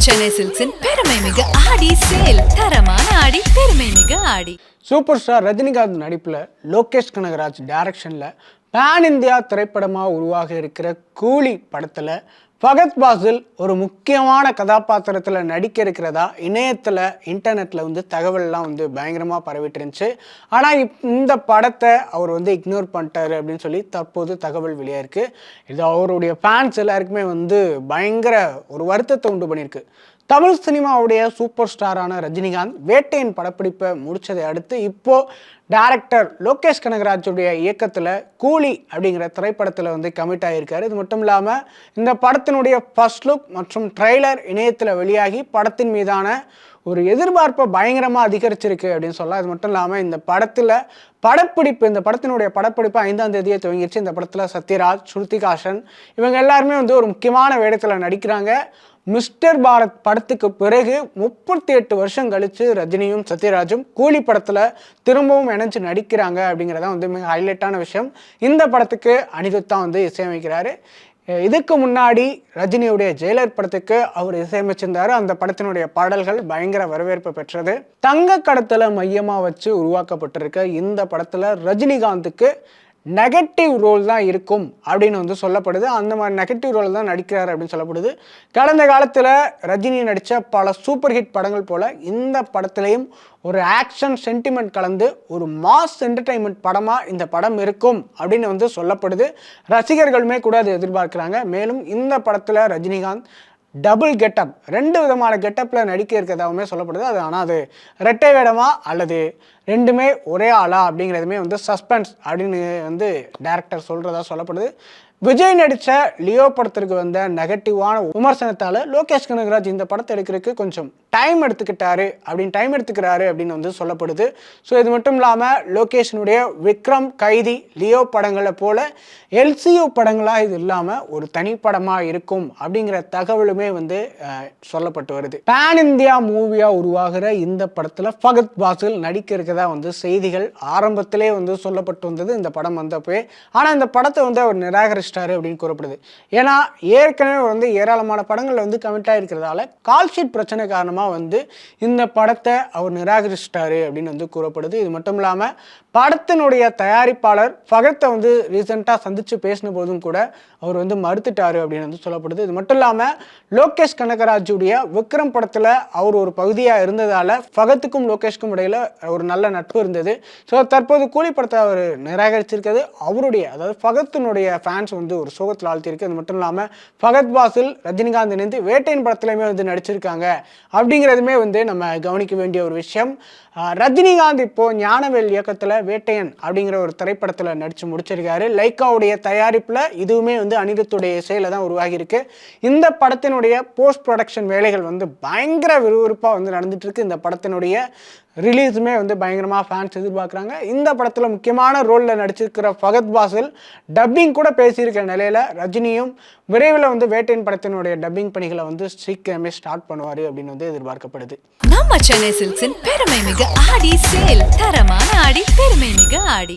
சென்னை சில்க்ஸின் பெருமை மிகு ஆடி சேல். தரமான ஆடி, பெருமை மிகு ஆடி. சூப்பர் ஸ்டார் ரஜினிகாந்த் நடிப்பில் லோகேஷ் கனகராஜ் டைரக்ஷனில் பேன் இந்தியா படமாக உருவாக இருக்கிற கூலி படத்தில் ஃபகத் பாசில் ஒரு முக்கியமான கதாபாத்திரத்தில் நடிக்க இருக்கிறதா இன்டர்நெட்டில் தகவல்லாம் பயங்கரமாக பரவிட்டு இருந்துச்சு. ஆனால் இந்த படத்தை அவர் இக்னோர் பண்ணிட்டாரு அப்படின்னு சொல்லி தற்போது தகவல் வெளியாயிருக்கு. இது அவருடைய ஃபேன்ஸ் எல்லாருக்குமே பயங்கர ஒரு வருத்தத்தை உண்டு பண்ணியிருக்கு. தமிழ் சினிமாவுடைய சூப்பர் ஸ்டாரான ரஜினிகாந்த் வேட்டையின் படப்பிடிப்பை முடிச்சதை அடுத்து இப்போ டைரக்டர் லோகேஷ் கனகராஜுடைய இயக்கத்தில் கூலி அப்படிங்கிற திரைப்படத்தில் கமிட் ஆகியிருக்காரு. இது மட்டும் இல்லாமல் இந்த படத்தினுடைய ஃபர்ஸ்ட் லுக் மற்றும் ட்ரெய்லர் இணையத்தில் வெளியாகி படத்தின் மீதான ஒரு எதிர்பார்ப்பை பயங்கரமாக அதிகரிச்சிருக்கு அப்படின்னு சொல்லலாம். இது மட்டும் இல்லாமல் இந்த படத்தினுடைய படப்பிடிப்பு 5ஆம் தேதியே துவங்கிடுச்சு. இந்த படத்தில் சத்யராஜ், ஸ்ருதிகாசன் இவங்க எல்லாருமே ஒரு முக்கியமான வேடத்தில் நடிக்கிறாங்க. மிஸ்டர் பாரத் படத்துக்கு பிறகு 38 வருஷம் கழிச்சு ரஜினியும் சத்யராஜும் கூலி படத்தில் திரும்பவும் இணைஞ்சு நடிக்கிறாங்க அப்படிங்கிறதான் மிக ஹைலைட்டான விஷயம். இந்த படத்துக்கு அனிருத் தான் இசையமைக்கிறாரு. இதுக்கு முன்னாடி ரஜினியுடைய ஜெயிலர் படத்துக்கு அவர் இசையமைச்சிருந்தாரு. அந்த படத்தினுடைய பாடல்கள் பயங்கர வரவேற்பு பெற்றது. தங்க கடத்தலை மையமாக வச்சு உருவாக்கப்பட்டிருக்க இந்த படத்தில் ரஜினிகாந்துக்கு நெகட்டிவ் ரோல் தான் இருக்கும் அப்படின்னு சொல்லப்படுது. அந்த மாதிரி நெகட்டிவ் ரோல் தான் நடிக்கிறாரு அப்படின்னு சொல்லப்படுது. கடந்த காலத்தில் ரஜினி நடித்த பல சூப்பர் ஹிட் படங்கள் போல் இந்த படத்திலையும் ஒரு ஆக்ஷன் சென்டிமெண்ட் கலந்து ஒரு மாஸ் என்டர்டைன்மெண்ட் படமாக இந்த படம் இருக்கும் அப்படின்னு சொல்லப்படுது. ரசிகர்களுமே கூட அதை எதிர்பார்க்குறாங்க. மேலும் இந்த படத்தில் ரஜினிகாந்த் டபுள் கெட்டப் 2 விதமான கெட்டப்பில் நடிக்க இருக்கிறதாகவுமே சொல்லப்படுது. ஆனால் அது ரெட்டை வேடமா அல்லது ரெண்டுமே ஒரே ஆளா அப்படிங்கிறதுமே சஸ்பென்ஸ் அப்படின்னு டைரக்டர் சொல்கிறதா சொல்லப்படுது. விஜய் நடித்த லியோ படத்திற்கு வந்த நெகட்டிவான விமர்சனத்தால் லோகேஷ் கனகராஜ் இந்த படத்தை எடுக்கிறதுக்கு கொஞ்சம் டைம் எடுத்துக்கிறாரு அப்படின்னு சொல்லப்படுது. ஸோ இது மட்டும் இல்லாமல் லோகேஷனுடைய விக்ரம், கைதி, லியோ படங்களை போல எல்சியூ படங்களாக இது இல்லாமல் ஒரு தனிப்படமாக இருக்கும் அப்படிங்கிற தகவலுமே சொல்லப்பட்டு வருது. பேன் இந்தியா மூவியாக உருவாகிற இந்த படத்தில் ஃபகத் பாசில் நடிக்க இருக்கிறதா செய்திகள் ஆரம்பத்திலே சொல்லப்பட்டு வந்தது இந்த படம் வந்தப்போ. ஆனால் இந்த படத்தை அவர் நிராகரிச்சிட்டாரு அப்படின்னு கூறப்படுது. ஏன்னா ஏற்கனவே ஏராளமான படங்கள் கமிட் ஆகிருக்கிறதால கால்ஷீட் பிரச்சனை காரணமாக இந்த படத்தை அவர் நிராகரிச்சிட்டாரு அப்படின்னு கூறப்படுது. இது மட்டும் இல்லாமல் படத்தினுடைய தயாரிப்பாளர் ஃபகத்தை ரீசெண்டாக சந்திச்சு பேசின போதும் கூட அவர் மறுத்துட்டாரு அப்படின்னு சொல்லப்படுது. இது மட்டும் இல்லாமல் லோகேஷ் கனகராஜுடைய விக்ரம் படத்தில் அவர் ஒரு பகுதியாக இருந்ததால் ஃபகத்துக்கும் லோகேஷ்க்கும் இடையில ஒரு நல்ல நட்பு இருந்தது. ஸோ தற்போது கூலி படத்தை அவர் நிராகரிச்சிருக்கிறது அவருடைய, அதாவது ஃபகத்தினுடைய ஃபேன்ஸ் ஒரு சோகத்தில் ஆழ்த்தியிருக்கு. அது மட்டும் இல்லாமல் ஃபகத் பாசில் ரஜினிகாந்த் இணைந்து வேட்டையின் படத்துலையுமே நடிச்சிருக்காங்க அப்படிங்கிறதுமே நம்ம கவனிக்க வேண்டிய ஒரு விஷயம். ரஜினிகாந்த் இப்போ ஞானவேல் இயக்கத்தில் வேட்டையன் அப்படிங்கிற ஒரு திரைப்படத்தில் நடித்து முடிச்சிருக்காரு. லைக்காவுடைய தயாரிப்பில் இதுவுமே அனிருத்துடைய இசையில தான் உருவாகி இருக்கு. இந்த படத்தினுடைய போஸ்ட் ப்ரொடக்ஷன் வேலைகள் பயங்கர விறுவிறுப்பாக நடந்துட்டு இருக்கு. இந்த படத்தினுடைய ரிலீஸுமே பயங்கரமாக ஃபேன்ஸ் எதிர்பார்க்குறாங்க. இந்த படத்தில் முக்கியமான ரோலில் நடிச்சிருக்கிற ஃபகத் பாசில் டப்பிங் கூட பேசியிருக்கிற நிலையில் ரஜினியும் விரைவில் வேட்டையின் படத்தினுடைய டப்பிங் பணிகளை சீக்கிரமே ஸ்டார்ட் பண்ணுவார் அப்படின்னு எதிர்பார்க்கப்படுது. நம்ம சென்னை சில்க்ஸின் பெருமை மிகு ஆடி சேல். தரமான ஆடி, பெருமை மிகு ஆடி.